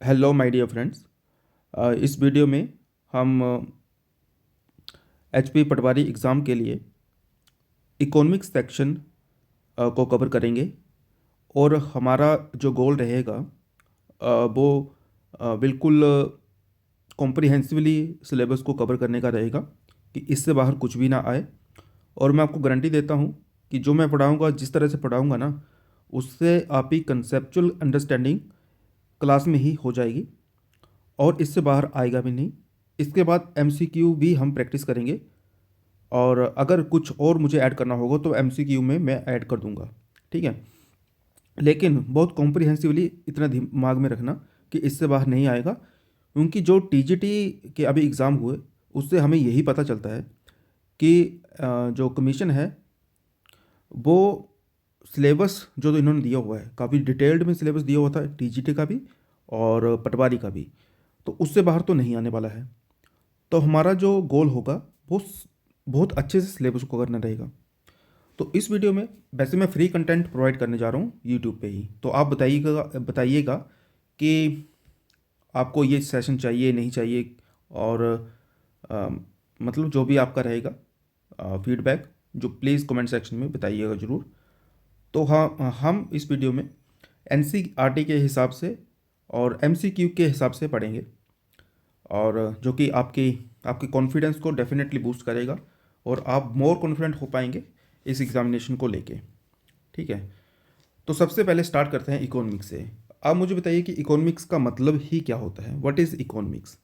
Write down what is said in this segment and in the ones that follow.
Hello my dear friends. इस video में हम एचपी पटवारी एग्ज़ाम के लिए इकोनॉमिक्स सेक्शन को कवर करेंगे और हमारा जो गोल रहेगा वो बिल्कुल कॉम्प्रिहेंसिवली सिलेबस को कवर करने का रहेगा कि इससे बाहर कुछ भी ना आए। और मैं आपको गारंटी देता हूँ कि जो मैं पढ़ाऊँगा, जिस तरह से पढ़ाऊँगा ना, उससे आपकी कंसेप्चुअल अंडरस्टैंडिंग क्लास में ही हो जाएगी और इससे बाहर आएगा भी नहीं। इसके बाद एमसीक्यू भी हम प्रैक्टिस करेंगे और अगर कुछ और मुझे ऐड करना होगा तो एमसीक्यू में मैं ऐड कर दूंगा, ठीक है। लेकिन बहुत कॉम्प्रिहेंसिवली इतना दिमाग में रखना कि इससे बाहर नहीं आएगा, क्योंकि जो टीजीटी के अभी एग्ज़ाम हुए उससे हमें यही पता चलता है कि जो कमीशन है वो सिलेबस जो इन्होंने दिया हुआ है काफ़ी डिटेल्ड में सिलेबस दिया हुआ था, टीजीटी का भी और पटवारी का भी, तो उससे बाहर तो नहीं आने वाला है। तो हमारा जो गोल होगा वो बहुत अच्छे से सिलेबस को करना रहेगा। तो इस वीडियो में वैसे मैं फ्री कंटेंट प्रोवाइड करने जा रहा हूँ यूट्यूब पे ही, तो आप बताइएगा कि आपको ये सेशन चाहिए नहीं चाहिए, और अ, मतलब जो भी आपका रहेगा फीडबैक, जो प्लीज़ कमेंट सेक्शन में बताइएगा ज़रूर। तो हाँ, हम इस वीडियो में एनसीईआरटी के हिसाब से और एमसीक्यू के हिसाब से पढ़ेंगे, और जो कि आपकी आपके कॉन्फिडेंस को डेफिनेटली बूस्ट करेगा और आप मोर कॉन्फिडेंट हो पाएंगे इस एग्ज़ामिनेशन को लेके, ठीक है। तो सबसे पहले स्टार्ट करते हैं इकोनॉमिक्स से। आप मुझे बताइए कि इकोनॉमिक्स का मतलब ही क्या होता है। What is economics?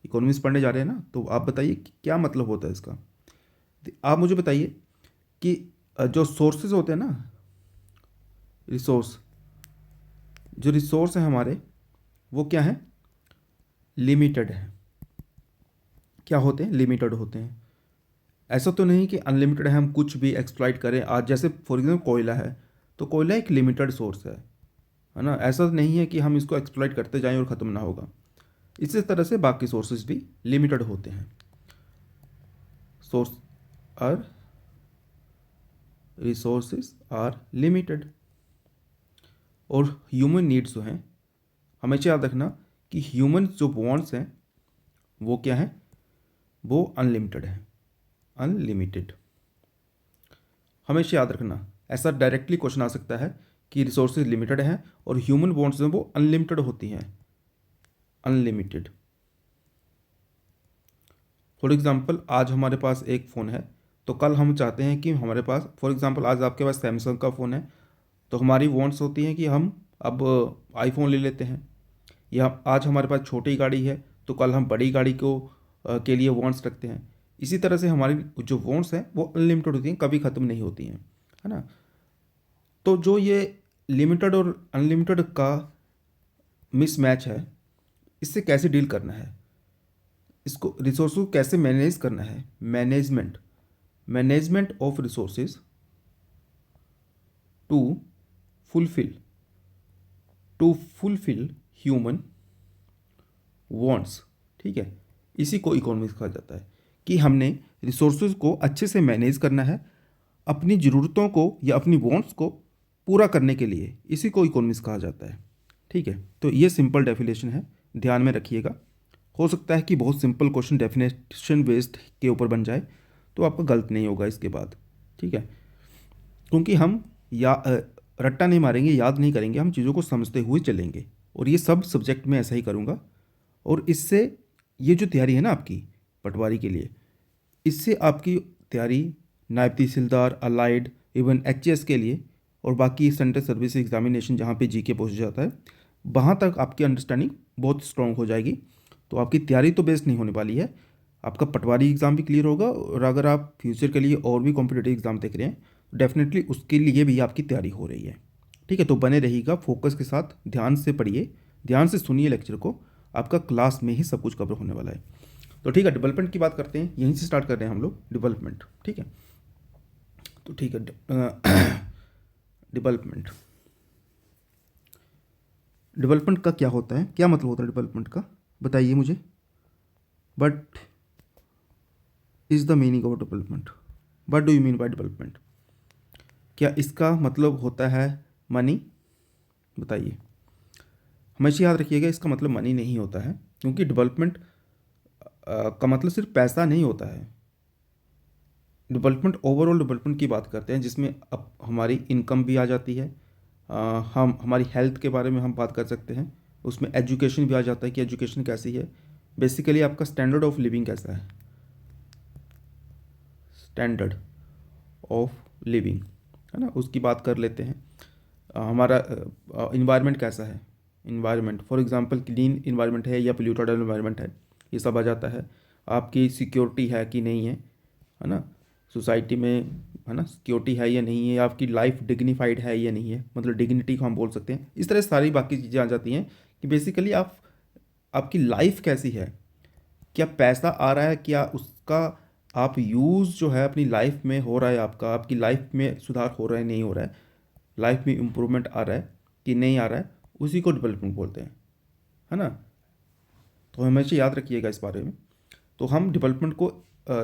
इकोनॉमिक्स पढ़ने जा रहे हैं ना, तो आप बताइए कि क्या मतलब होता है इसका। आप मुझे बताइए कि जो सोर्सेज होते हैं ना, रिसोर्स, जो रिसोर्स हैं हमारे, वो क्या है? लिमिटेड है। क्या होते हैं? लिमिटेड होते हैं। ऐसा तो नहीं कि अनलिमिटेड है, हम कुछ भी एक्सप्लॉइट करें। आज जैसे फॉर एग्जाम्पल कोयला है, तो कोयला एक लिमिटेड सोर्स है ना। ऐसा नहीं है कि हम इसको एक्सप्लॉइट करते जाएं और ख़त्म ना होगा। इसी तरह से बाकी सोर्सेज भी लिमिटेड होते हैं। Source are resources are limited. और ह्यूमन नीड्स जो हैं, हमेशा याद रखना कि ह्यूमन जो वांट्स हैं वो क्या है? वो अनलिमिटेड है, अनलिमिटेड। हमेशा याद रखना, ऐसा डायरेक्टली क्वेश्चन आ सकता है कि रिसोर्सेज लिमिटेड हैं और ह्यूमन वांट्स हैं वो अनलिमिटेड होती हैं, अनलिमिटेड। फॉर एग्जांपल आज हमारे पास एक फ़ोन है, तो कल हम चाहते हैं कि हमारे पास, फॉर एग्जांपल आज आपके पास सैमसंग का फ़ोन है, तो हमारी वांट्स होती हैं कि हम अब आईफोन ले लेते हैं। या आज हमारे पास छोटी गाड़ी है, तो कल हम बड़ी गाड़ी को के लिए वांट्स रखते हैं। इसी तरह से हमारी जो वांट्स हैं वो अनलिमिटेड होती हैं, कभी ख़त्म नहीं होती हैं, है ना। तो जो ये लिमिटेड और अनलिमिटेड का मिसमैच है, इससे कैसे डील करना है, इसको रिसोर्स को कैसे मैनेज करना है, management, management of resources to fulfil to fulfil human wants, ठीक है। इसी को इकोनॉमिक्स कहा जाता है कि हमने रिसोर्सेज को अच्छे से मैनेज करना है अपनी ज़रूरतों को या अपनी वांट्स को पूरा करने के लिए। इसी को इकोनॉमिक्स कहा जाता है, ठीक है। तो ये सिंपल डेफिनेशन है, ध्यान में रखिएगा। हो सकता है कि बहुत सिंपल क्वेश्चन डेफिनेशन बेस्ड के ऊपर बन जाए, तो आपका गलत नहीं होगा इसके बाद, ठीक है। क्योंकि हम रट्टा नहीं मारेंगे, याद नहीं करेंगे, हम चीज़ों को समझते हुए चलेंगे। और ये सब सब्जेक्ट में ऐसा ही करूँगा। और इससे ये जो तैयारी है ना आपकी पटवारी के लिए, इससे आपकी तैयारी नायब तहसीलदार, अलाइड, इवन एचएएस के लिए और बाकी सेंट्रल सर्विस एग्जामिनेशन जहाँ पे जीके पूछा जाता है, वहाँ तक आपकी अंडरस्टैंडिंग बहुत स्ट्रॉन्ग हो जाएगी। तो आपकी तैयारी तो बेस्ट नहीं होने वाली है, आपका पटवारी एग्ज़ाम भी क्लियर होगा। और अगर आप फ्यूचर के लिए और भी कॉम्पिटेटिव एग्ज़ाम देख रहे हैं, डेफिनेटली उसके लिए भी आपकी तैयारी हो रही है, ठीक है। तो बने रहिएगा, फोकस के साथ ध्यान से पढ़िए, ध्यान से सुनिए लेक्चर को, आपका क्लास में ही सब कुछ कवर होने वाला है। तो ठीक है, डेवलपमेंट की बात करते हैं, यहीं से स्टार्ट कर रहे हैं हम लोग डेवलपमेंट, ठीक है। तो ठीक है, डेवलपमेंट, डेवलपमेंट का क्या होता है, क्या मतलब होता है डेवलपमेंट का, बताइए मुझे। But is the meaning of development, what do you mean by development? क्या इसका मतलब होता है मनी? बताइए। हमेशा याद रखिएगा इसका मतलब मनी नहीं होता है, क्योंकि डेवलपमेंट का मतलब सिर्फ पैसा नहीं होता है। डेवलपमेंट, ओवरऑल डेवलपमेंट की बात करते हैं, जिसमें अब हमारी इनकम भी आ जाती है, हम हमारी हेल्थ के बारे में हम बात कर सकते हैं, उसमें एजुकेशन भी आ जाता है कि एजुकेशन कैसी है, बेसिकली आपका स्टैंडर्ड ऑफ लिविंग कैसा है, स्टैंडर्ड ऑफ लिविंग, है ना, उसकी बात कर लेते हैं। हमारा इन्वायरमेंट कैसा है, environment for example clean environment है या पोल्यूटेड इन्वायरमेंट है, ये सब आ जाता है। आपकी सिक्योरिटी है कि नहीं है ना, सोसाइटी में, है ना, सिक्योरिटी है या नहीं है, आपकी लाइफ डिग्निफाइड है या नहीं है, मतलब डिग्निटी को हम बोल सकते हैं। इस तरह सारी बाकी चीज़ें आ जाती हैं कि बेसिकली आपकी लाइफ कैसी है, क्या पैसा आ रहा है, क्या उसका आप यूज़ जो है अपनी लाइफ में हो रहा है, आपकी लाइफ में सुधार हो रहा है नहीं हो रहा है, लाइफ में इम्प्रूवमेंट आ रहा है कि नहीं आ रहा है, उसी को डेवलपमेंट बोलते हैं, है ना। तो हमेशा याद रखिएगा इस बारे में। तो हम डेवलपमेंट को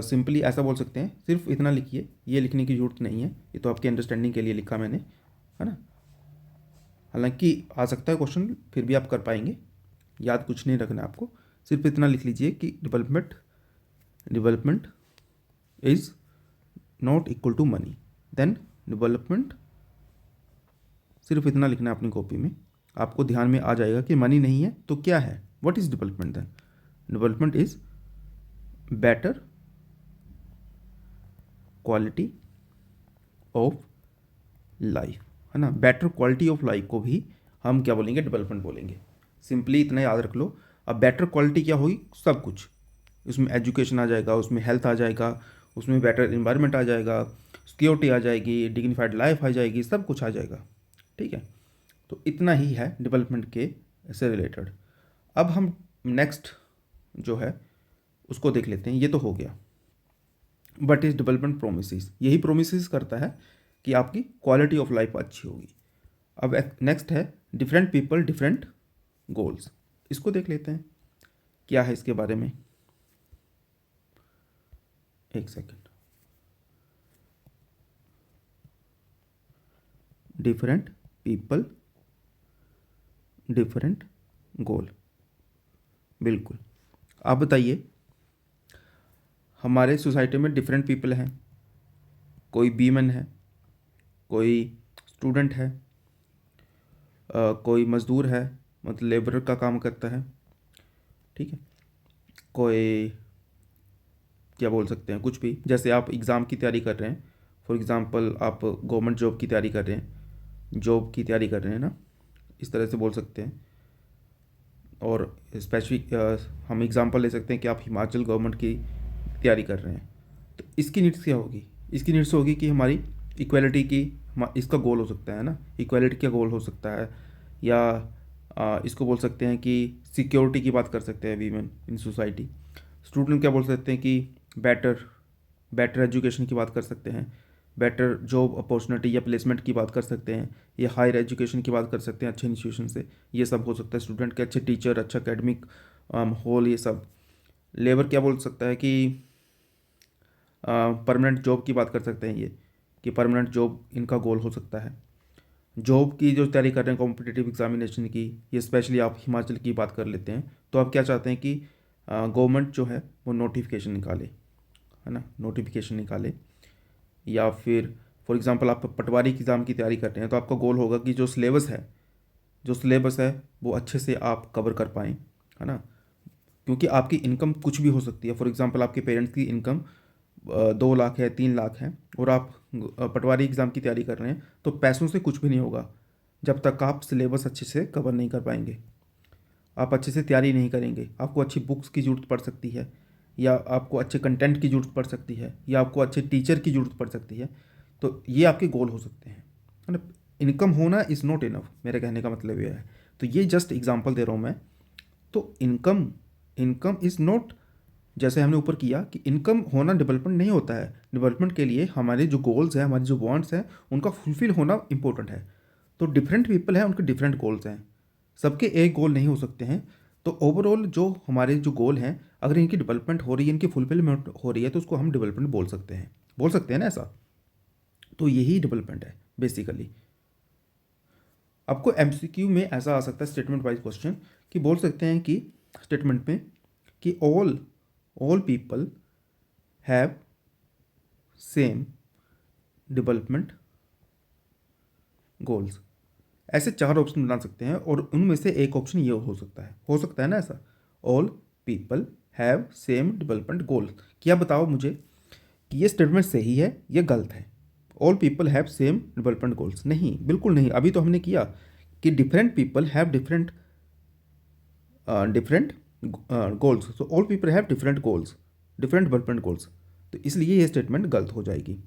सिंपली ऐसा बोल सकते हैं, सिर्फ इतना लिखिए, ये लिखने की ज़रूरत नहीं है, ये तो आपके अंडरस्टैंडिंग के लिए लिखा मैंने, है ना। हालांकि आ सकता है क्वेश्चन, फिर भी आप कर पाएंगे, याद कुछ नहीं रखना है आपको, सिर्फ इतना लिख लीजिए कि development is not equal to money, then development, सिर्फ इतना लिखना है अपनी कॉपी में, आपको ध्यान में आ जाएगा कि मनी नहीं है तो क्या है, what is development then. Development is better quality of life, है ना, बेटर क्वालिटी ऑफ लाइफ को भी हम क्या बोलेंगे, डेवलपमेंट बोलेंगे। सिंपली इतना याद रख लो। अब बेटर क्वालिटी क्या होगी, सब कुछ, उसमें एजुकेशन आ जाएगा, उसमें हेल्थ आ जाएगा, उसमें बेटर इन्वायरमेंट आ जाएगा, सिक्योरिटी आ जाएगी, डिग्निफाइड लाइफ आ जाएगी, सब कुछ आ जाएगा, ठीक है। तो इतना ही है डेवलपमेंट के से रिलेटेड। अब हम नेक्स्ट जो है उसको देख लेते हैं। ये तो हो गया, बट इज डेवलपमेंट प्रोमिस, यही प्रोमिस करता है कि आपकी क्वालिटी ऑफ लाइफ अच्छी होगी। अब नेक्स्ट है डिफरेंट पीपल डिफरेंट गोल्स, इसको देख लेते हैं क्या है इसके बारे में। एक सेकेंड, डिफरेंट पीपल डिफरेंट गोल, बिल्कुल। आप बताइए, हमारे सोसाइटी में डिफरेंट पीपल हैं, कोई बीमैन है, कोई स्टूडेंट है, कोई मज़दूर है, मतलब लेबर का काम करता है, ठीक है, कोई क्या बोल सकते हैं, कुछ भी, जैसे आप एग्ज़ाम की तैयारी कर रहे हैं, फॉर एग्ज़ाम्पल आप गवर्नमेंट जॉब की तैयारी कर रहे हैं, ना, इस तरह से बोल सकते हैं। और स्पेसिफिक हम एग्ज़ाम्पल ले सकते हैं कि आप हिमाचल गवर्नमेंट की तैयारी कर रहे हैं, तो इसकी नीड्स क्या होगी, इसकी नीड्स होगी कि हमारी इक्वलिटी की, इसका गोल हो सकता है ना, इक्वलिटी का गोल हो सकता है, या इसको बोल सकते हैं कि सिक्योरिटी की बात कर सकते हैं वीमेन इन सोसाइटी। स्टूडेंट क्या बोल सकते हैं कि बेटर बेटर एजुकेशन की बात कर सकते हैं, बेटर जॉब अपॉर्चुनिटी या प्लेसमेंट की बात कर सकते हैं, या हायर एजुकेशन की बात कर सकते हैं अच्छे इंस्टीट्यूशन से, ये सब हो सकता है स्टूडेंट के, अच्छे टीचर, अच्छा एकेडमिक होल, ये सब। लेबर क्या बोल सकता है कि परमानेंट जॉब की बात कर सकते हैं, ये कि परमानेंट जॉब इनका गोल हो सकता है। जॉब की जो तैयारी कर रहे हैं कॉम्पिटिटिव एग्जामिनेशन की, ये स्पेशली आप हिमाचल की बात कर लेते हैं, तो आप क्या चाहते हैं कि गवर्नमेंट जो है वो नोटिफिकेशन निकाले, है ना, नोटिफिकेशन निकाले। या फिर फॉर एग्जांपल आप पटवारी की एग्ज़ाम की तैयारी कर रहे हैं, तो आपका गोल होगा कि जो सिलेबस है वो अच्छे से आप कवर कर पाएँ, है ना, क्योंकि आपकी इनकम कुछ भी हो सकती है। फॉर एग्जांपल आपके पेरेंट्स की इनकम 2 लाख है, 3 लाख है, और आप पटवारी एग्ज़ाम की तैयारी कर रहे हैं, तो पैसों से कुछ भी नहीं होगा जब तक आप सिलेबस अच्छे से कवर नहीं कर पाएंगे, आप अच्छे से तैयारी नहीं करेंगे। आपको अच्छी बुक्स की ज़रूरत पड़ सकती है, या आपको अच्छे कंटेंट की ज़रूरत पड़ सकती है, या आपको अच्छे टीचर की ज़रूरत पड़ सकती है। तो ये आपके गोल हो सकते हैं, है ना। इनकम होना इज़ नॉट इनफ, मेरे कहने का मतलब ये है। तो ये जस्ट एग्जांपल दे रहा हूँ मैं। तो इनकम इनकम इज़ नॉट, जैसे हमने ऊपर किया कि इनकम होना डेवलपमेंट नहीं होता है। डेवलपमेंट के लिए हमारे जो गोल्स हैं, हमारे जो वांट्स हैं, उनका फुलफिल होना इंपॉर्टेंट है। तो डिफरेंट पीपल हैं, उनके डिफरेंट गोल्स हैं, सबके एक गोल नहीं हो सकते हैं। तो ओवरऑल जो हमारे जो गोल हैं, अगर इनकी डेवलपमेंट हो रही है, इनकी फुलफिलमेंट हो रही है, तो उसको हम डेवलपमेंट बोल सकते हैं ना ऐसा। तो यही डेवलपमेंट है बेसिकली। आपको एमसीक्यू में ऐसा आ सकता है स्टेटमेंट वाइज क्वेश्चन कि बोल सकते हैं कि स्टेटमेंट में कि all people have same development goals. ऐसे 4 ऑप्शन बना सकते हैं और उनमें से एक ऑप्शन ये हो सकता है ना ऐसा, all people have same development goal. क्या बताओ मुझे कि ये स्टेटमेंट सही है या गलत है? All people have same development goals, नहीं, बिल्कुल नहीं। अभी तो हमने किया कि different people have different different goals, so all people have different goals, different development goals, तो इसलिए ये स्टेटमेंट गलत हो जाएगी,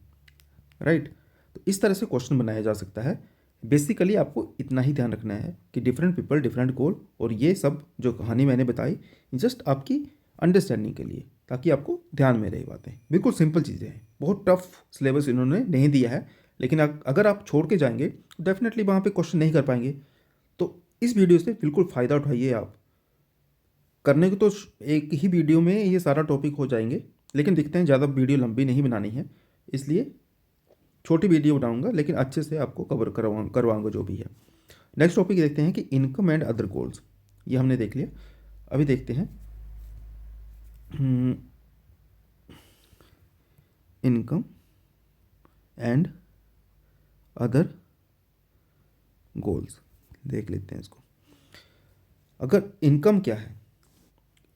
राइट। तो इस तरह से क्वेश्चन बनाया जा सकता है। बेसिकली आपको इतना ही ध्यान रखना है कि डिफरेंट पीपल डिफरेंट गोल, और ये सब जो कहानी मैंने बताई जस्ट आपकी अंडरस्टैंडिंग के लिए, ताकि आपको ध्यान में रही बातें। बिल्कुल सिंपल चीज़ें हैं, बहुत टफ सिलेबस इन्होंने नहीं दिया है, लेकिन अगर आप छोड़ के जाएंगे तो डेफिनेटली वहाँ पे क्वेश्चन नहीं कर पाएंगे। तो इस वीडियो से बिल्कुल फ़ायदा उठाइए आप। करने को तो एक ही वीडियो में ये सारा टॉपिक हो जाएंगे, लेकिन दिखते हैं ज़्यादा वीडियो लंबी नहीं बनानी है, इसलिए छोटी वीडियो बनाऊंगा, लेकिन अच्छे से आपको कवर करवाऊंगा जो भी है। नेक्स्ट टॉपिक देखते हैं कि इनकम एंड अदर गोल्स। ये हमने देख लिया, अभी देखते हैं इनकम एंड अदर गोल्स। देख लेते हैं इसको। अगर इनकम क्या है,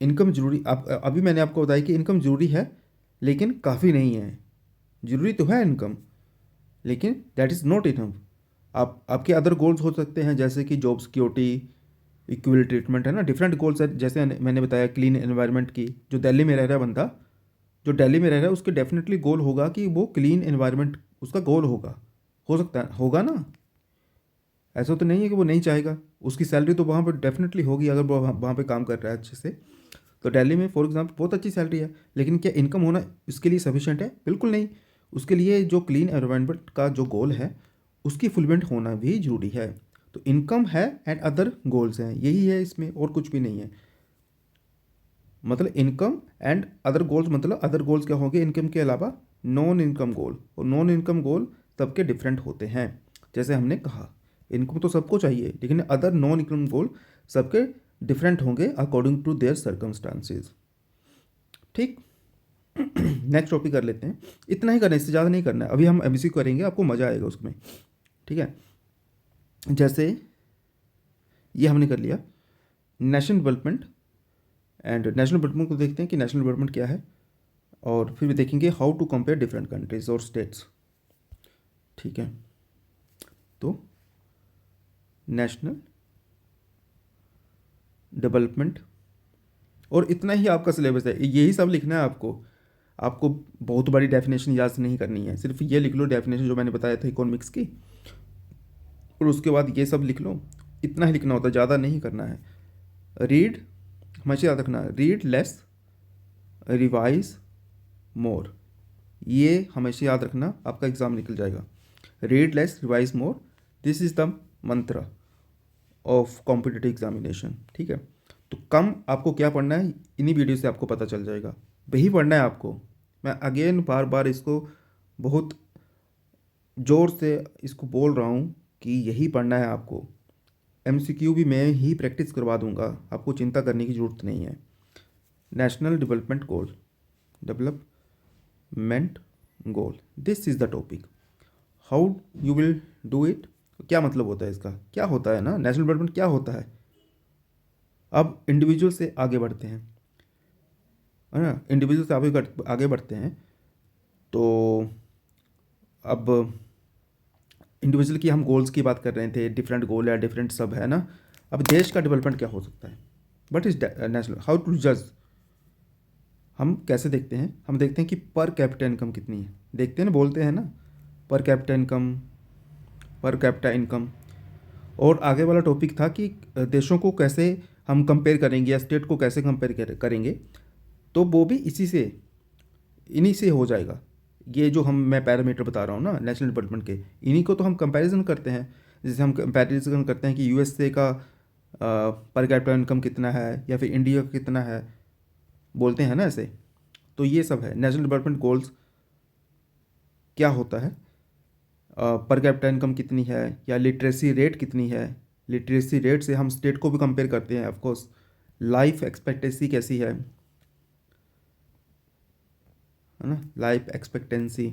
इनकम जरूरी, आप अभी मैंने आपको बताया कि इनकम जरूरी है लेकिन काफ़ी नहीं है। जरूरी तो है इनकम, लेकिन दैट इज़ नॉट इनफ। आपके अदर गोल्स हो सकते हैं, जैसे कि जॉब सिक्योरिटी, इक्वल ट्रीटमेंट, है ना, डिफरेंट गोल्स है। जैसे मैंने बताया क्लीन एनवायरनमेंट की, जो दिल्ली में रह रहा है बंदा, जो दिल्ली में रह रहा है, उसके डेफिनेटली गोल होगा कि वो क्लीन एनवायरनमेंट उसका गोल होगा, हो सकता है, होगा ना। ऐसा तो नहीं है कि वो नहीं चाहेगा, उसकी सैलरी तो वहाँ पर डेफिनेटली होगी अगर वो वहाँ पे काम कर रहा है अच्छे से। तो दिल्ली में फॉर एग्जांपल बहुत अच्छी सैलरी है, लेकिन क्या इनकम होना इसके लिए सफिशिएंट है? बिल्कुल नहीं। उसके लिए जो क्लीन एनवायरनमेंट का जो गोल है उसकी फुलफिलमेंट होना भी जरूरी है। तो इनकम है एंड अदर गोल्स हैं, यही है इसमें, और कुछ भी नहीं है। मतलब इनकम एंड अदर गोल्स, मतलब अदर गोल्स क्या होंगे इनकम के अलावा? नॉन इनकम गोल, और नॉन इनकम गोल सबके डिफरेंट होते हैं। जैसे हमने कहा इनकम तो सबको चाहिए, लेकिन अदर नॉन इनकम गोल सबके डिफरेंट होंगे अकॉर्डिंग टू देयर सर्कमस्टांसेस। ठीक। नेक्स्ट टॉपिक कर लेते हैं। इतना ही करना है, इससे ज़्यादा नहीं करना है। अभी हम एमसीक्यू करेंगे, आपको मज़ा आएगा उसमें, ठीक है। जैसे ये हमने कर लिया national development, and national development को देखते हैं कि नेशनल डेवलपमेंट क्या है, और फिर भी देखेंगे how to compare different countries और स्टेट्स, ठीक है। तो नेशनल डेवलपमेंट, और इतना ही आपका सिलेबस है, यही सब लिखना है आपको। आपको बहुत बड़ी डेफिनेशन याद नहीं करनी है, सिर्फ ये लिख लो डेफिनेशन जो मैंने बताया था इकोनॉमिक्स की, और उसके बाद ये सब लिख लो। इतना ही लिखना होता है, ज़्यादा नहीं करना है। रीड, हमेशा याद रखना, रीड लेस रिवाइज मोर, ये हमेशा याद रखना, आपका एग्ज़ाम निकल जाएगा। Read less revise more, this is the मंत्र ऑफ कॉम्पिटिटिव एग्जामिनेशन, ठीक है। तो कम आपको क्या पढ़ना है, इन्हीं वीडियो से आपको पता चल जाएगा, वही पढ़ना है आपको। मैं अगेन बार बार इसको बहुत ज़ोर से इसको बोल रहा हूँ कि यही पढ़ना है आपको। एमसीक्यू भी मैं ही प्रैक्टिस करवा दूंगा, आपको चिंता करने की ज़रूरत नहीं है। National development goal, development goal, this is the topic. How you will do it, क्या मतलब होता है इसका, क्या होता है ना, नेशनल डेवलपमेंट क्या होता है। अब इंडिविजुअल से आगे बढ़ते हैं, है ना, इंडिविजुअल से आगे बढ़ते हैं। तो अब इंडिविजुअल की हम गोल्स की बात कर रहे थे, डिफरेंट गोल है, डिफरेंट सब है ना। अब देश का डेवलपमेंट क्या हो सकता है, what is national, how to जज, हम कैसे देखते हैं? हम देखते हैं कि पर कैपिटा इनकम कितनी है, देखते हैं ना, बोलते हैं ना, पर capita income, per capita income. और आगे वाला टॉपिक था कि देशों को कैसे हम कंपेयर करेंगे या स्टेट को कैसे कंपेयर करेंगे, तो वो भी इसी से, इन्हीं से हो जाएगा। ये जो मैं पैरामीटर बता रहा हूँ ना नेशनल डेवलपमेंट के, इन्हीं को तो हम कंपैरिजन करते हैं। जैसे हम कंपैरिजन करते हैं कि यूएसए का पर कैपिटा इनकम कितना है या फिर इंडिया का कितना है, बोलते हैं ना ऐसे। तो ये सब है नेशनल डेवलपमेंट गोल्स क्या होता है, पर कैपिटा इनकम कितनी है या लिटरेसी रेट कितनी है। लिटरेसी रेट से हम स्टेट को भी कंपेयर करते हैं ऑफ कोर्स। लाइफ एक्सपेक्टेंसी कैसी है ना, लाइफ एक्सपेक्टेंसी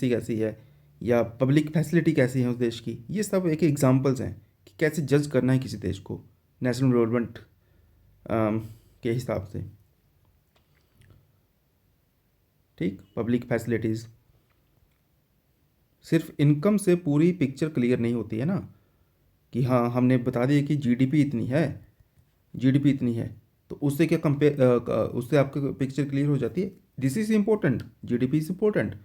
कैसी है, या पब्लिक फैसिलिटी कैसी है उस देश की। ये सब एक एग्जांपल्स हैं कि कैसे जज करना है किसी देश को नेशनल डेवलपमेंट के हिसाब से। ठीक, पब्लिक फैसिलिटीज़, सिर्फ इनकम से पूरी पिक्चर क्लियर नहीं होती है ना, कि हाँ हमने बता दिया कि जीडीपी इतनी है, जीडीपी इतनी है, तो उससे क्या कंपेयर, उससे आपकी पिक्चर क्लियर हो जाती है। This is important, GDP is important,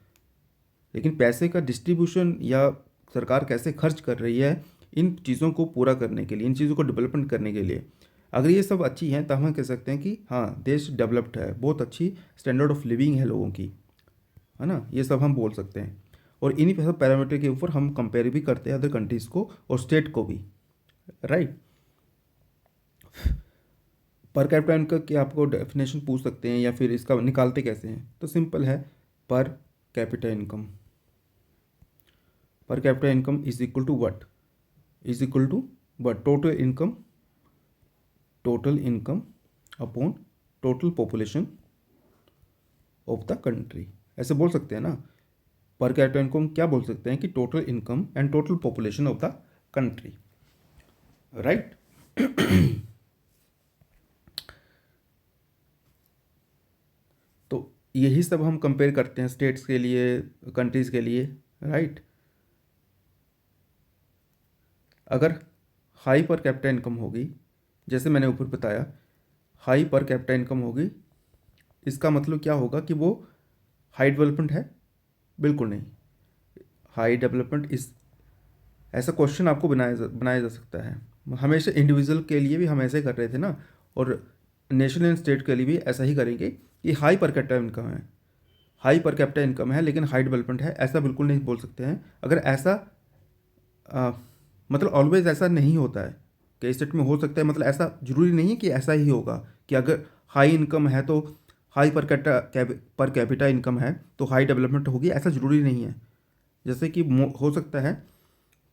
लेकिन पैसे का डिस्ट्रीब्यूशन या सरकार कैसे खर्च कर रही है इन चीज़ों को पूरा करने के लिए, इन चीज़ों को डेवलपमेंट करने के लिए, अगर ये सब अच्छी हैं तो हम कह सकते हैं कि हाँ देश डेवलप्ड है, बहुत अच्छी स्टैंडर्ड ऑफ लिविंग है लोगों की, है ना, ये सब हम बोल सकते हैं। और इन्हीं सब पैरामीटर के ऊपर हम कंपेयर भी करते हैं अदर कंट्रीज़ को और स्टेट को भी, राइट। पर कैपिटा इनकम की आपको डेफिनेशन पूछ सकते हैं या फिर इसका निकालते कैसे हैं, तो सिंपल है, per capita income, per capita income is equal to what, is equal to what, total income upon total population of the country, ऐसे बोल सकते हैं ना। पर कैपिटा इनकम क्या बोल सकते हैं कि total income and total population of the country, right. तो यही सब हम कंपेयर करते हैं स्टेट्स के लिए, कंट्रीज़ के लिए, राइट। अगर हाई पर कैपिटा इनकम होगी, जैसे मैंने ऊपर बताया, हाई पर कैपिटा इनकम होगी, इसका मतलब क्या होगा कि वो हाई डेवलपमेंट है, बिल्कुल नहीं। हाई डेवलपमेंट इस, ऐसा क्वेश्चन आपको बनाया जा सकता है, हमेशा इंडिविजुअल के लिए भी हम ऐसे कर रहे थे ना, और नेशनल एंड स्टेट के लिए भी ऐसा ही करेंगे कि हाई पर कैपिटा इनकम है, हाई पर कैपिटा इनकम है लेकिन हाई डेवलपमेंट है, ऐसा बिल्कुल नहीं बोल सकते हैं। अगर ऐसा आ, मतलब ऑलवेज ऐसा नहीं होता है, कई स्टेट में हो सकता है, मतलब ऐसा ज़रूरी नहीं है कि ऐसा ही होगा कि अगर हाई इनकम है तो हाई पर कैपिटा इनकम है तो हाई डेवलपमेंट होगी, ऐसा ज़रूरी नहीं है। जैसे कि हो सकता है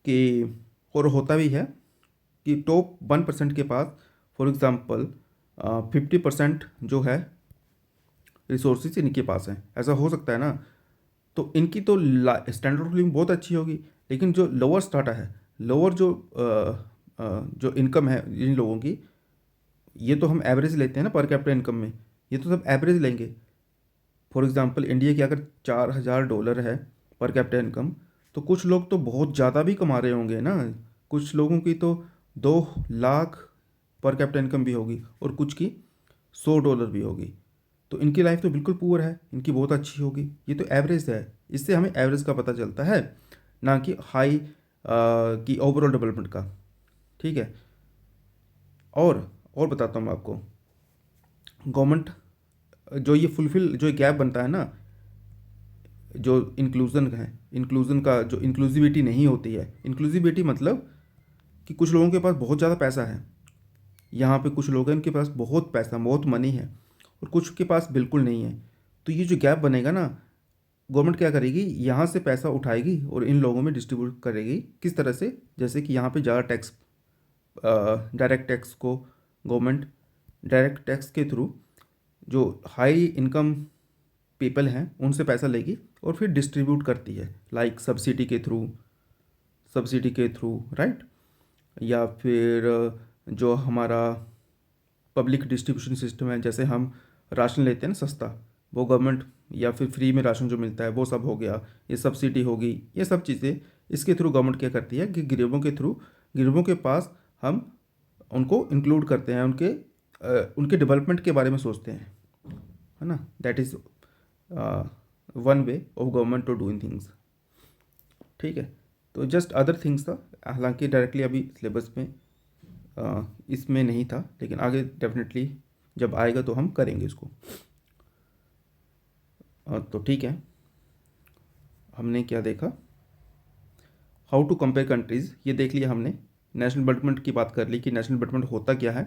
कि, और होता भी है कि टॉप 1% के पास फॉर एग्ज़ाम्पल 50% जो है रिसोर्सेज इनके पास है, ऐसा हो सकता है ना। तो इनकी तो स्टैंडर्ड ऑफ लिविंग बहुत अच्छी होगी, लेकिन जो लोअर स्टाटा है, लोअर जो इनकम है इन लोगों की, ये तो हम एवरेज लेते हैं ना पर कैपिटा इनकम में, ये तो सब एवरेज लेंगे। फॉर एग्जांपल इंडिया की अगर $4,000 है पर कैपिटा इनकम, तो कुछ लोग तो बहुत ज़्यादा भी कमा रहे होंगे ना, कुछ लोगों की तो 2 लाख पर कैपिटा इनकम भी होगी और कुछ की $100 भी होगी, तो इनकी लाइफ तो बिल्कुल पुअर है, इनकी बहुत अच्छी होगी। ये तो एवरेज है, इससे हमें एवरेज का पता चलता है, ना कि हाई की ओवरऑल डेवलपमेंट का, ठीक है। और बताता हूँ मैं आपको, गवर्नमेंट जो ये फुलफिल, जो गैप बनता है ना, जो इंक्लूज़न है, इंक्लूज़न का जो इंक्लूसिविटी नहीं होती है, इंक्लूसिविटी मतलब कि कुछ लोगों के पास बहुत ज़्यादा पैसा है, यहाँ पे कुछ लोग हैं उनके पास बहुत पैसा, बहुत मनी है, और कुछ के पास बिल्कुल नहीं है। तो ये जो गैप बनेगा ना, गवर्नमेंट क्या करेगी, यहाँ से पैसा उठाएगी और इन लोगों में डिस्ट्रीब्यूट करेगी। किस तरह से, जैसे कि यहाँ पे ज़्यादा टैक्स, डायरेक्ट टैक्स को गवर्नमेंट डायरेक्ट टैक्स के थ्रू जो हाई इनकम पीपल हैं उनसे पैसा लेगी और फिर डिस्ट्रीब्यूट करती है, लाइक सब्सिडी के थ्रू, राइट। या फिर जो हमारा पब्लिक डिस्ट्रीब्यूशन सिस्टम है, जैसे हम राशन लेते हैं ना सस्ता, वो गवर्नमेंट, या फिर फ्री में राशन जो मिलता है वो सब हो गया, ये सब्सिडी होगी, ये सब चीज़ें इसके थ्रू गवर्नमेंट क्या करती है कि गरीबों के थ्रू, गरीबों के पास हम उनको इंक्लूड करते हैं, उनके डेवलपमेंट के बारे में सोचते हैं, है ना। That is one way of government to doing things, ठीक है। तो जस्ट अदर थिंग्स था, हालांकि डायरेक्टली अभी सिलेबस में इसमें नहीं था, लेकिन आगे डेफिनेटली जब आएगा तो हम करेंगे इसको। तो ठीक है, हमने क्या देखा, हाउ टू कंपेयर कंट्रीज़, ये देख लिया हमने। नेशनल डेवलपमेंट की बात कर ली कि नेशनल डेवलपमेंट होता क्या है,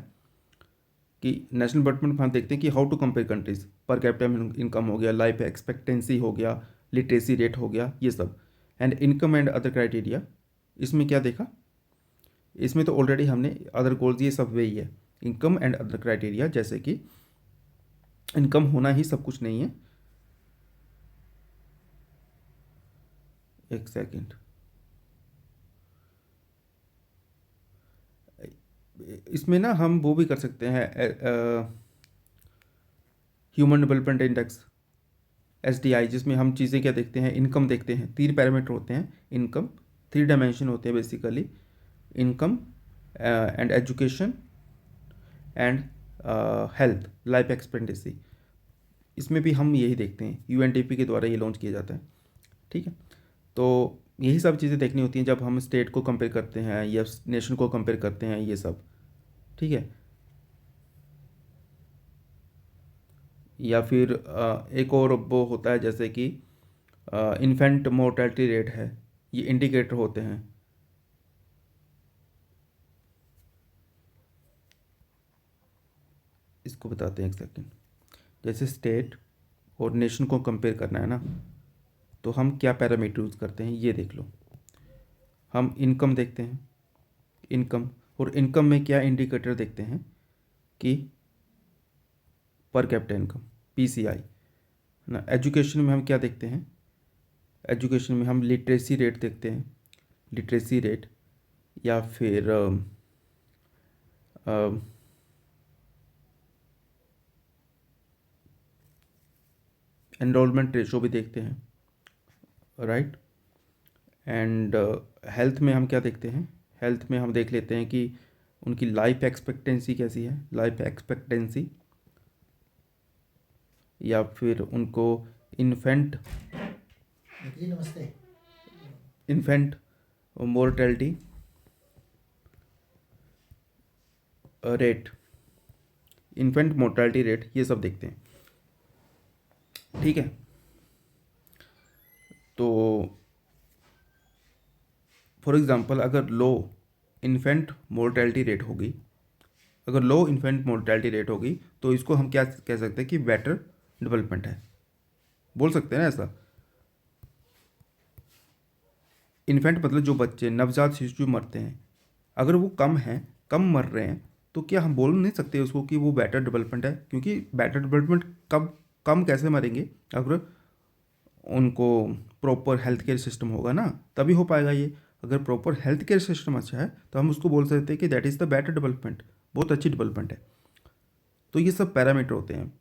कि नेशनल डेवलपमेंट हम देखते हैं कि how to compare countries, per capita income हो गया, लाइफ एक्सपेक्टेंसी हो गया, लिटरेसी रेट हो गया, ये सब। And income and other criteria, इसमें क्या देखा, इसमें तो ऑलरेडी हमने अदर गोल्स ये सब वही है, इनकम एंड अदर क्राइटेरिया, जैसे कि इनकम होना ही सब कुछ नहीं है। एक सेकंड, इसमें ना हम वो भी कर सकते हैं, ह्यूमन डेवलपमेंट इंडेक्स, SDI, जिसमें हम चीज़ें क्या देखते हैं, इनकम देखते हैं, 3 पैरामीटर होते हैं, इनकम 3 डायमेंशन होते हैं basically, income and education and health, life expectancy. इसमें भी हम यही देखते हैं, UNDP के द्वारा ये लॉन्च किया जाता है, ठीक है। तो यही सब चीज़ें देखनी होती हैं जब हम स्टेट को कंपेयर करते हैं या नेशन को कंपेयर करते हैं, ये सब, ठीक है। या फिर एक और वो होता है जैसे कि इन्फेंट मोर्टेलिटी रेट है, ये इंडिकेटर होते हैं। इसको बताते हैं एक सेकेंड। जैसे स्टेट और नेशन को कंपेयर करना है ना, तो हम क्या पैरामीटर यूज़ करते हैं, ये देख लो। हम इनकम देखते हैं, इनकम, और इनकम में क्या इंडिकेटर देखते हैं कि पर कैपिटा इनकम, PCI ना। एजुकेशन में हम क्या देखते हैं, एजुकेशन में हम लिटरेसी रेट देखते हैं, लिटरेसी रेट, या फिर एनरोलमेंट रेशो भी देखते हैं, राइट। एंड हेल्थ में हम क्या देखते हैं, हेल्थ में हम देख लेते हैं कि उनकी लाइफ एक्सपेक्टेंसी कैसी है, लाइफ एक्सपेक्टेंसी, या फिर उनको इन्फेंट, जी नमस्ते, infant mortality rate, infant mortality rate, ये सब देखते हैं, ठीक है। तो फॉर एग्ज़ाम्पल अगर लो इन्फेंट मोर्टेलिटी रेट होगी, अगर लो इन्फेंट मोर्टेलिटी रेट होगी, तो इसको हम क्या कह सकते हैं कि बेटर डेवलपमेंट है, बोल सकते हैं ना ऐसा। इन्फेंट मतलब जो बच्चे, नवजात शिशु मरते हैं, अगर वो कम हैं, कम मर रहे हैं, तो क्या हम बोल नहीं सकते उसको कि वो बेटर डेवलपमेंट है, क्योंकि बेटर डेवलपमेंट कब, कम कैसे मरेंगे, अगर उनको प्रॉपर हेल्थ केयर सिस्टम होगा ना, तभी हो पाएगा ये। अगर प्रॉपर हेल्थ केयर सिस्टम अच्छा है तो हम उसको बोल सकते हैं कि that is the better development, बहुत अच्छी डेवलपमेंट है। तो ये सब पैरामीटर होते हैं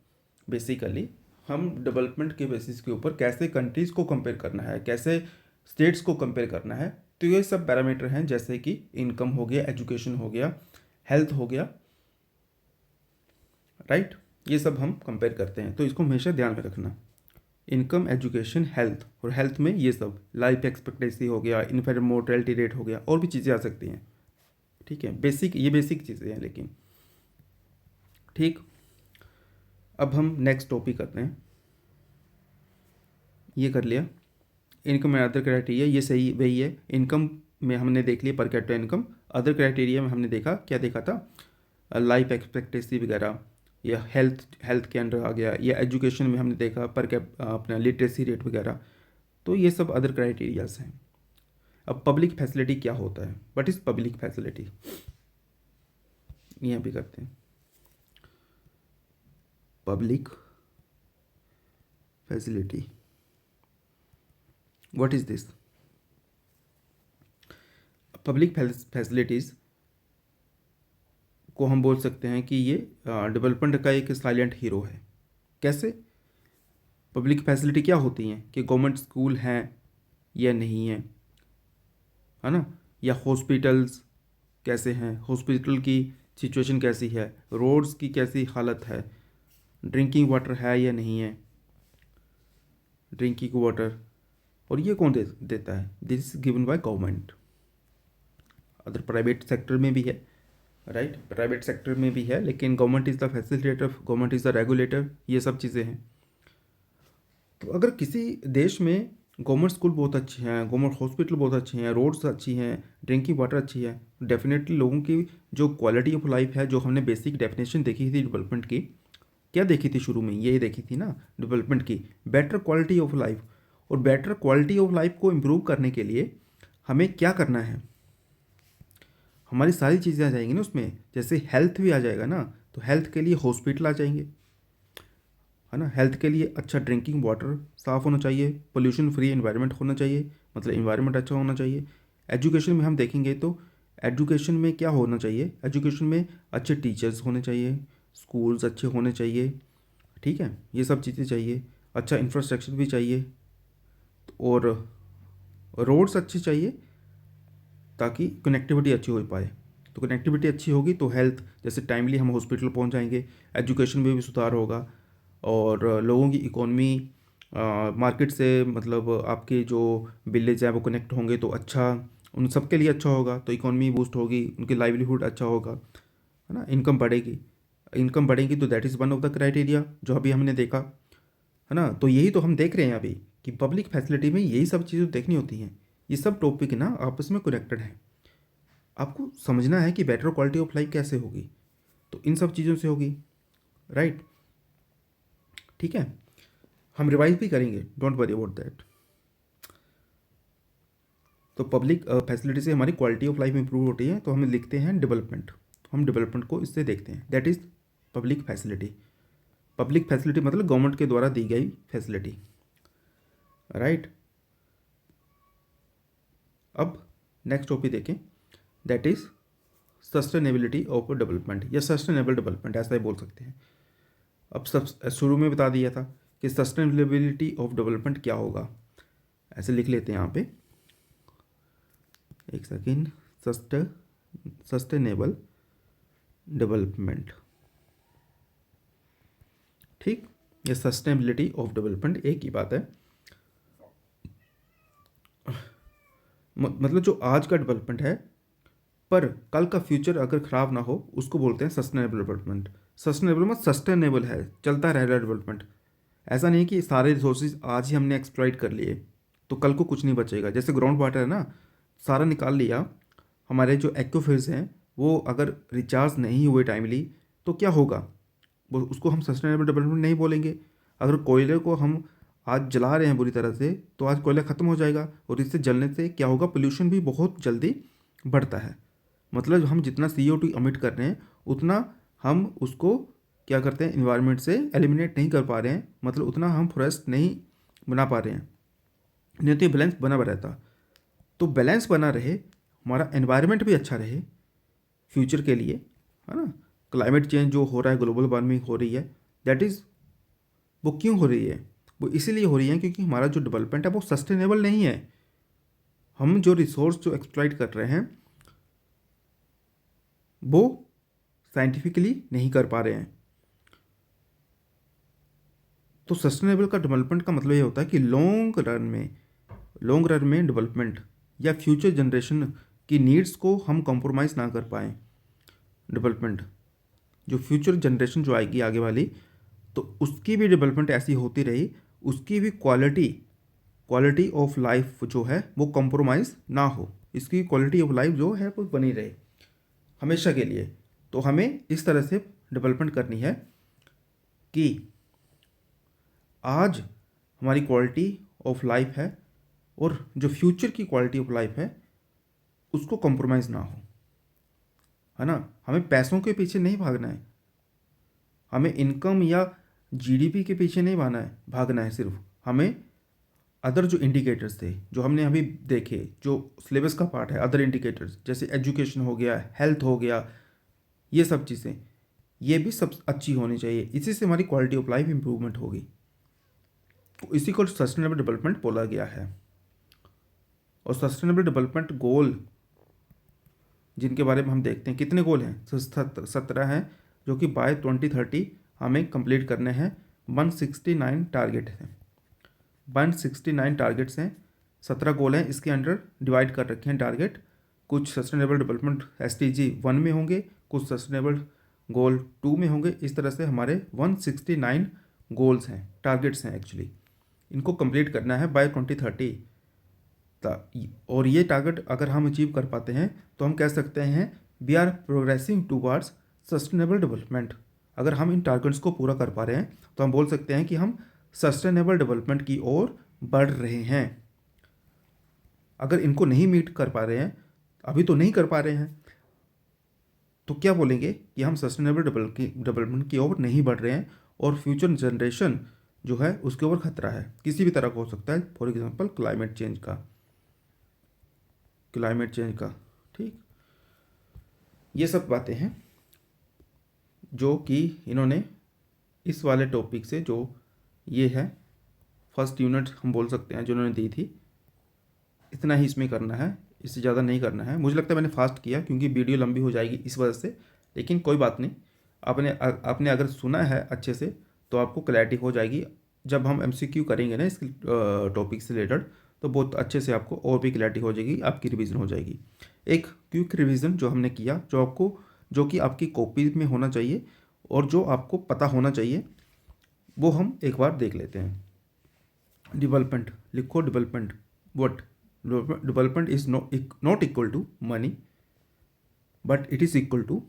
बेसिकली, हम डेवलपमेंट के बेसिस के ऊपर कैसे कंट्रीज़ को कंपेयर करना है, कैसे स्टेट्स को कंपेयर करना है, तो ये सब पैरामीटर हैं, जैसे कि इनकम हो गया, एजुकेशन हो गया, हेल्थ हो गया, राइट। ये सब हम कंपेयर करते हैं, तो इसको हमेशा ध्यान में रखना, इनकम, एजुकेशन, हेल्थ, और हेल्थ में ये सब लाइफ एक्सपेक्टेंसी हो गया, इन्फेंट मोर्टेलिटी रेट हो गया, और भी चीज़ें आ सकती हैं, ठीक है। बेसिक, ये बेसिक चीज़ें हैं लेकिन, ठीक। अब हम नेक्स्ट टॉपिक करते हैं, ये कर लिया इनकम एंड अदर क्राइटेरिया, ये सही वही है। इनकम में हमने देख लिया पर कैपिटा इनकम, अदर क्राइटेरिया में हमने देखा, क्या देखा था, लाइफ एक्सपेक्टेंसी वगैरह, या हेल्थ के अंडर आ गया, या एजुकेशन में हमने देखा पर कैप अपना लिटरेसी रेट वगैरह, तो ये सब अदर क्राइटेरियाज हैं। अब पब्लिक फैसिलिटी क्या होता है, व्हाट इज़ पब्लिक फैसिलिटी, यहाँ भी करते हैं। Public facility, what is this, public facilities को हम बोल सकते हैं कि ये डेवलपमेंट का एक साइलेंट हीरो है। कैसे, पब्लिक फैसिलिटी क्या होती हैं कि गवर्नमेंट स्कूल हैं या नहीं है, है ना, या हॉस्पिटल्स कैसे हैं, हॉस्पिटल की सिचुएशन कैसी है, रोड्स की कैसी हालत है, ड्रिंकिंग वाटर है या नहीं है, ड्रिंकिंग वाटर, और ये कौन देता है, this is given by government. Other private sector में भी है, राइट, प्राइवेट सेक्टर में भी है, लेकिन government is the facilitator, government is the regulator, ये सब चीज़ें हैं। तो अगर किसी देश में गवर्नमेंट स्कूल बहुत अच्छे हैं, गवर्नमेंट हॉस्पिटल बहुत अच्छे हैं, रोड्स अच्छी हैं, ड्रिंकिंग वाटर अच्छी है, डेफिनेटली लोगों की जो क्वालिटी ऑफ लाइफ है, जो हमने बेसिक डेफिनेशन देखी थी डेवलपमेंट की, क्या देखी थी शुरू में, यही देखी थी ना डेवलपमेंट की, बेटर क्वालिटी ऑफ लाइफ, और बेटर क्वालिटी ऑफ लाइफ को इम्प्रूव करने के लिए हमें क्या करना है, हमारी सारी चीज़ें आ जाएंगी ना उसमें। जैसे हेल्थ भी आ जाएगा ना, तो हेल्थ के लिए हॉस्पिटल आ जाएंगे, है ना। हेल्थ के लिए अच्छा ड्रिंकिंग वाटर साफ़ होना चाहिए, पोल्यूशन फ्री एनवायरनमेंट होना चाहिए, मतलब एनवायरनमेंट अच्छा होना चाहिए। एजुकेशन में हम देखेंगे तो एजुकेशन में क्या होना चाहिए, एजुकेशन में अच्छे टीचर्स होने चाहिए, स्कूल्स अच्छे होने चाहिए, ठीक है, ये सब चीज़ें चाहिए। अच्छा इंफ्रास्ट्रक्चर भी चाहिए और रोड्स अच्छे चाहिए ताकि कनेक्टिविटी अच्छी हो पाए। तो कनेक्टिविटी अच्छी होगी तो हेल्थ, जैसे टाइमली हम हॉस्पिटल पहुंच जाएंगे, एजुकेशन में भी सुधार होगा और लोगों की इकोनॉमी मार्केट से, मतलब आपके जो विलेज हैं वो कनेक्ट होंगे तो अच्छा, उन सब के लिए अच्छा होगा, तो इकोनॉमी बूस्ट होगी, उनकी लाइवलीहुड अच्छा होगा, है ना। इनकम बढ़ेगी, इनकम बढ़ेगी तो that is one of the criteria जो अभी हमने देखा, है ना। तो यही तो हम देख रहे हैं अभी कि पब्लिक फैसिलिटी में यही सब चीज़ें देखनी होती हैं। ये सब टॉपिक ना आपस में कनेक्टेड हैं। आपको समझना है कि बेटर क्वालिटी ऑफ लाइफ कैसे होगी, तो इन सब चीज़ों से होगी, राइट। ठीक है, हम रिवाइज भी करेंगे, डोंट वरी अबाउट दैट। तो पब्लिक फैसिलिटी से हमारी क्वालिटी ऑफ लाइफ इंप्रूव होती है, तो हम लिखते हैं डेवलपमेंट, हम डेवलपमेंट को इससे देखते हैं, that is public facility. Public facility मतलब गवर्नमेंट के द्वारा दी गई फैसिलिटी, राइट। अब नेक्स्ट टॉपिक देखें, that is sustainability of development या सस्टेनेबल डेवलपमेंट, ऐसा ही बोल सकते हैं। अब सब शुरू में बता दिया था कि सस्टेनेबिलिटी ऑफ डेवलपमेंट क्या होगा, ऐसे लिख लेते हैं यहाँ पे, एक सेकेंड, सस्टेनेबल डेवलपमेंट, ठीक। ये सस्टेनेबिलिटी ऑफ डेवलपमेंट एक ही बात है। मतलब जो आज का डेवलपमेंट है पर कल का फ्यूचर अगर ख़राब ना हो, उसको बोलते हैं सस्टेनेबल डेवलपमेंट। सस्टेनेबल मतलब सस्टेनेबल है, चलता रह रहा है डेवलपमेंट। ऐसा नहीं कि सारे रिसोर्सेज आज ही हमने एक्सप्लॉइट कर लिए तो कल को कुछ नहीं बचेगा। जैसे ग्राउंड वाटर है ना, सारा निकाल लिया, हमारे जो एक्वाफिल्स हैं वो अगर रिचार्ज नहीं हुए टाइमली तो क्या होगा, वो उसको हम सस्टेनेबल डेवलपमेंट नहीं बोलेंगे। अगर कोयले को हम आज जला रहे हैं बुरी तरह से, तो आज कोयला ख़त्म हो जाएगा और इससे जलने से क्या होगा, पोल्यूशन भी बहुत जल्दी बढ़ता है। मतलब हम जितना CO2 अमिट कर रहे हैं उतना हम उसको क्या करते हैं, इन्वायरमेंट से एलिमिनेट नहीं कर पा रहे हैं, मतलब उतना हम फॉरेस्ट नहीं बना पा रहे हैं, नहीं तो बैलेंस बना रहता। तो बैलेंस बना रहे, हमारा एनवायरनमेंट भी अच्छा रहे फ्यूचर के लिए, है ना। क्लाइमेट चेंज जो हो रहा है, ग्लोबल वार्मिंग हो रही है, दैट इज़, वो क्यों हो रही है, वो इसीलिए हो रही है क्योंकि हमारा जो डेवलपमेंट है वो सस्टेनेबल नहीं है। हम जो रिसोर्स जो एक्सप्लॉइट कर रहे हैं वो साइंटिफिकली नहीं कर पा रहे हैं। तो सस्टेनेबल का डेवलपमेंट का मतलब ये होता है कि लॉन्ग रन में डेवलपमेंट या फ्यूचर जनरेशन की नीड्स को हम कॉम्प्रोमाइज़ ना कर पाएँ। डेवलपमेंट, जो फ्यूचर जनरेशन जो आएगी आगे वाली, तो उसकी भी डेवलपमेंट ऐसी होती रही, उसकी भी क्वालिटी ऑफ लाइफ जो है वो कॉम्प्रोमाइज़ ना हो, इसकी क्वालिटी ऑफ लाइफ जो है वो बनी रहे हमेशा के लिए। तो हमें इस तरह से डेवलपमेंट करनी है कि आज हमारी क्वालिटी ऑफ लाइफ है और जो फ्यूचर की क्वालिटी ऑफ लाइफ है उसको कॉम्प्रोमाइज़ ना हो, है ना। हमें पैसों के पीछे नहीं भागना है, हमें इनकम या GDP के पीछे नहीं भागना है सिर्फ। हमें अदर जो इंडिकेटर्स थे जो हमने अभी देखे, जो सिलेबस का पार्ट है, अदर इंडिकेटर्स जैसे एजुकेशन हो गया, हेल्थ हो गया, ये सब चीज़ें, ये भी सब अच्छी होनी चाहिए, इसी से हमारी क्वालिटी ऑफ लाइफ इंप्रूवमेंट होगी। तो इसी को सस्टेनेबल डेवलपमेंट बोला गया है। और सस्टेनेबल डेवलपमेंट गोल जिनके बारे में हम देखते हैं, कितने गोल हैं, 17 हैं, जो कि बाय 2030 हमें कंप्लीट करने हैं। 169 टारगेट हैं, 169 टारगेट्स हैं, 17 गोल हैं, इसके अंडर डिवाइड कर रखे हैं टारगेट। कुछ सस्टेनेबल डेवलपमेंट SDG 1 में होंगे, कुछ सस्टेनेबल गोल 2 में होंगे। इस तरह से हमारे 169 गोल्स हैं, टारगेट्स हैं एक्चुअली, इनको कंप्लीट करना है बाय 2030। और ये टारगेट अगर हम अचीव कर पाते हैं तो हम कह सकते हैं we are progressing towards sustainable development. अगर हम इन टारगेट्स को पूरा कर पा रहे हैं तो हम बोल सकते हैं कि हम सस्टेनेबल डेवलपमेंट की ओर बढ़ रहे हैं। अगर इनको नहीं मीट कर पा रहे हैं, अभी तो नहीं कर पा रहे हैं, तो क्या बोलेंगे कि हम सस्टेनेबल डेवलपमेंट की ओर नहीं बढ़ रहे हैं और फ्यूचर जनरेशन जो है उसके ऊपर खतरा है, किसी भी तरह का हो सकता है, फॉर एग्जांपल क्लाइमेट चेंज का। ठीक, ये सब बातें हैं जो कि इन्होंने इस वाले टॉपिक से, जो ये है फर्स्ट यूनिट हम बोल सकते हैं जो इन्होंने दी थी, इतना ही इसमें करना है, इससे ज़्यादा नहीं करना है। मुझे लगता है मैंने फास्ट किया क्योंकि वीडियो लंबी हो जाएगी इस वजह से, लेकिन कोई बात नहीं। आपने अगर सुना है अच्छे से तो आपको क्लैरिटी हो जाएगी। जब हम एमसीक्यू करेंगे ना इस टॉपिक से रिलेटेड, तो बहुत अच्छे से आपको और भी क्लैरिटी हो जाएगी, आपकी रिवीजन हो जाएगी। एक क्विक रिवीजन जो हमने किया, जो कि आपकी कॉपी में होना चाहिए और जो आपको पता होना चाहिए, वो हम एक बार देख लेते हैं। डेवलपमेंट लिखो, development what? Development is not equal to money, but it is equal to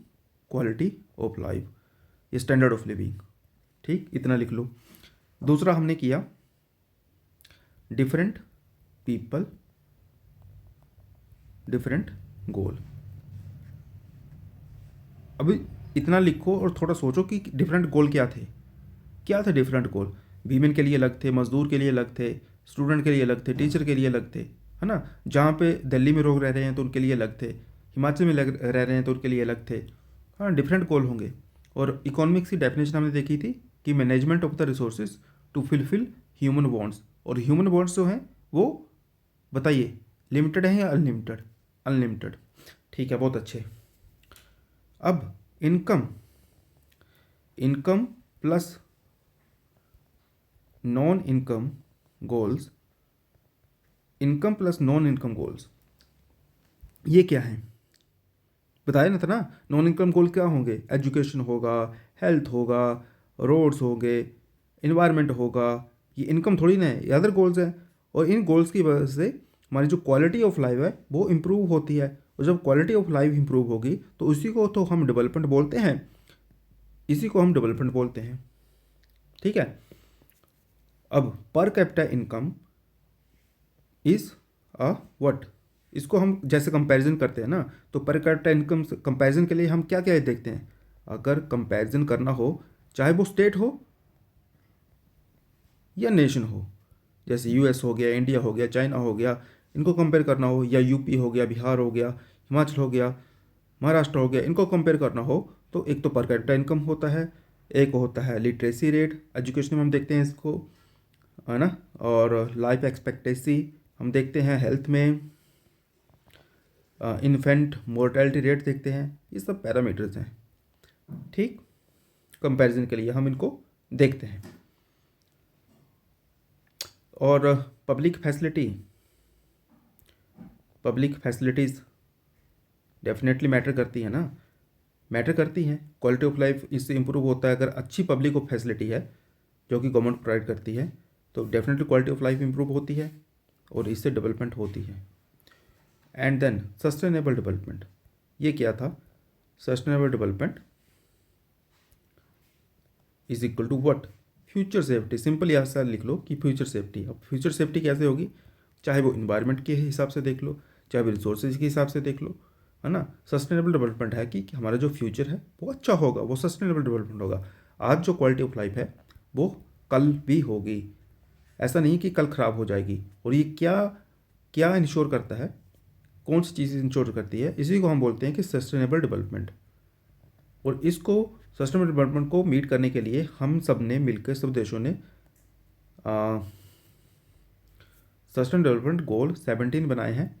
quality of life, ये स्टैंडर्ड ऑफ लिविंग। ठीक, इतना लिख लो। दूसरा हमने किया डिफरेंट पीपल डिफरेंट गोल। अभी इतना लिखो और थोड़ा सोचो कि डिफरेंट गोल क्या थे डिफरेंट गोल? वीमेन के लिए अलग थे, मजदूर के लिए अलग थे, स्टूडेंट के लिए अलग थे, टीचर के लिए अलग थे, है ना। जहाँ पे दिल्ली में लोग रह रहे हैं तो उनके लिए अलग थे, हिमाचल में रह रहे हैं तो उनके लिए अलग थे। हाँ, डिफरेंट गोल होंगे। और इकोनॉमिक्स की डेफिनेशन हमने देखी थी कि management of the resources to fulfil human wants. और ह्यूमन वांट्स जो हैं वो बताइए, लिमिटेड है या अनलिमिटेड? अनलिमिटेड। ठीक है, बहुत अच्छे। अब income plus non income goals, income plus non income goals, ये क्या है? बताया ना था ना, नॉन इनकम गोल क्या होंगे? एजुकेशन होगा, हेल्थ होगा, रोड्स होंगे, इन्वायरमेंट होगा। ये इनकम थोड़ी ना है, ये अदर गोल्स हैं। और इन गोल्स की वजह से हमारी जो क्वालिटी ऑफ लाइफ है वो इम्प्रूव होती है। और जब क्वालिटी ऑफ लाइफ इम्प्रूव होगी तो उसी को तो हम डेवलपमेंट बोलते हैं, ठीक है। अब पर capita income is a what? इसको हम जैसे कंपैरिजन करते हैं ना, तो पर कैपिटा इनकम कंपैरिजन के लिए हम क्या क्या देखते हैं? अगर कंपैरिजन करना हो, चाहे वो स्टेट हो या नेशन हो, जैसे यूएस हो गया, इंडिया हो गया, चाइना हो गया, इनको कंपेयर करना हो, या यूपी हो गया, बिहार हो गया, हिमाचल हो गया, महाराष्ट्र हो गया, इनको कंपेयर करना हो, तो एक तो पर कैपिटा इनकम होता है, एक होता है लिटरेसी रेट, एजुकेशन में हम देखते हैं इसको, है ना। और लाइफ एक्सपेक्टेंसी हम देखते हैं, हेल्थ में इन्फेंट मोर्टेलिटी रेट देखते हैं। ये सब पैरामीटर्स हैं, ठीक। कंपैरिजन के लिए हम इनको देखते हैं। और पब्लिक फैसिलिटीज़ डेफिनेटली मैटर करती है ना, मैटर करती हैं। क्वालिटी ऑफ लाइफ इससे इम्प्रूव होता है अगर अच्छी पब्लिक ऑफ फैसिलिटी है जो कि गवर्नमेंट प्रोवाइड करती है, तो definitely quality of life improve होती है और इससे डेवलपमेंट होती है। एंड देन सस्टेनेबल डेवलपमेंट, ये क्या था? Sustainable development is equal to what? Future safety. Simple ऐसा लिख लो कि फ्यूचर सेफ्टी। अब फ्यूचर सेफ्टी कैसे होगी? चाहे वो इन्वायरमेंट के हिसाब से देख लो, चाहे वो रिसोर्सेज के हिसाब से देख लो, है ना। सस्टेनेबल डेवलपमेंट है कि हमारा जो फ्यूचर है वो अच्छा होगा, वो सस्टेनेबल डेवलपमेंट होगा। आज जो क्वालिटी ऑफ लाइफ है वो कल भी होगी, ऐसा नहीं कि कल ख़राब हो जाएगी। और ये क्या क्या इंश्योर करता है? कौन सी चीज़ इंश्योर करती है? इसी को हम बोलते हैं कि सस्टेनेबल डेवलपमेंट। और इसको सस्टेनेबल डेवलपमेंट को मीट करने के लिए हम सब ने मिलकर, सब देशों ने सस्टेनेबल डेवलपमेंट गोल 17 बनाए हैं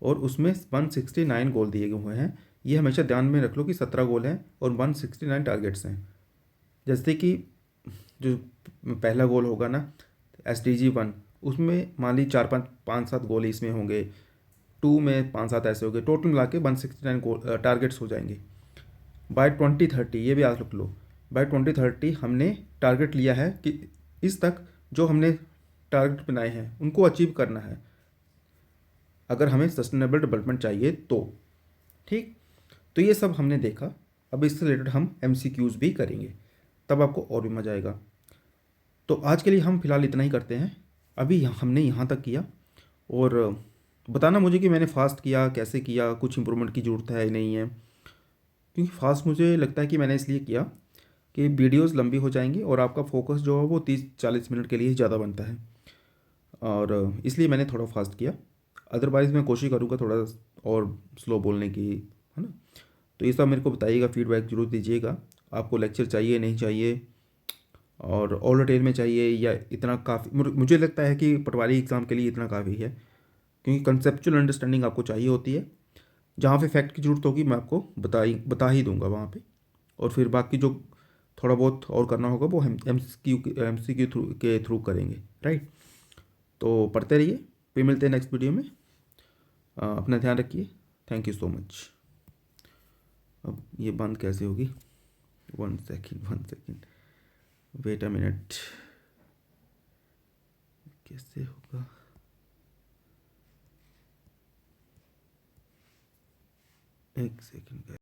और उसमें 169 गोल दिए गए हुए हैं। ये हमेशा ध्यान में रख लो कि 17 गोल हैं और 169 टारगेट्स हैं। जैसे कि जो पहला गोल होगा ना, SDG 1, उसमें मान ली 4-5-7 गोल इसमें होंगे, 2 में 5-7 ऐसे होंगे, टोटल मिला के 169 गोल टारगेट्स हो जाएंगे। बाय 2030, ये भी याद रख लो, बाय 2030 हमने टारगेट लिया है कि इस तक जो हमने टारगेट बनाए हैं उनको अचीव करना है, अगर हमें सस्टेनेबल डेवलपमेंट चाहिए तो, ठीक। तो ये सब हमने देखा। अब इससे रिलेटेड हम MCQs भी करेंगे, तब आपको और भी मज़ा आएगा। तो आज के लिए हम फिलहाल इतना ही करते हैं। अभी हमने यहाँ तक किया। और बताना मुझे कि मैंने फास्ट किया, कैसे किया, कुछ इंप्रूवमेंट की ज़रूरत है नहीं है। क्योंकि फास्ट मुझे लगता है कि मैंने इसलिए किया कि वीडियोस लंबी हो जाएंगी और आपका फोकस जो है वो 30-40 मिनट के लिए ही ज़्यादा बनता है, और इसलिए मैंने थोड़ा फास्ट किया। अदरवाइज़ मैं कोशिश करूँगा थोड़ा और स्लो बोलने की, है ना। तो ये सब मेरे को बताइएगा, फीडबैक जरूर दीजिएगा। आपको लेक्चर चाहिए नहीं चाहिए, और ऑल डिटेल में चाहिए, या इतना काफ़ी। मुझे लगता है कि पटवारी एग्ज़ाम के लिए इतना काफ़ी है, क्योंकि कंसेप्चुअल अंडरस्टैंडिंग आपको चाहिए होती है। जहाँ पे फैक्ट की ज़रूरत होगी मैं आपको बता ही दूंगा वहाँ पे। और फिर बाकी जो थोड़ा बहुत और करना होगा वो हम एम सी क्यू के थ्रू करेंगे, राइट। तो पढ़ते रहिए, फिर मिलते हैं नेक्स्ट वीडियो में। अपना ध्यान रखिए। Thank you so much. अब ये बंद कैसे होगी? 1 सेकेंड, वेट अ मिनट। कैसे होगा? 1 सेकेंड।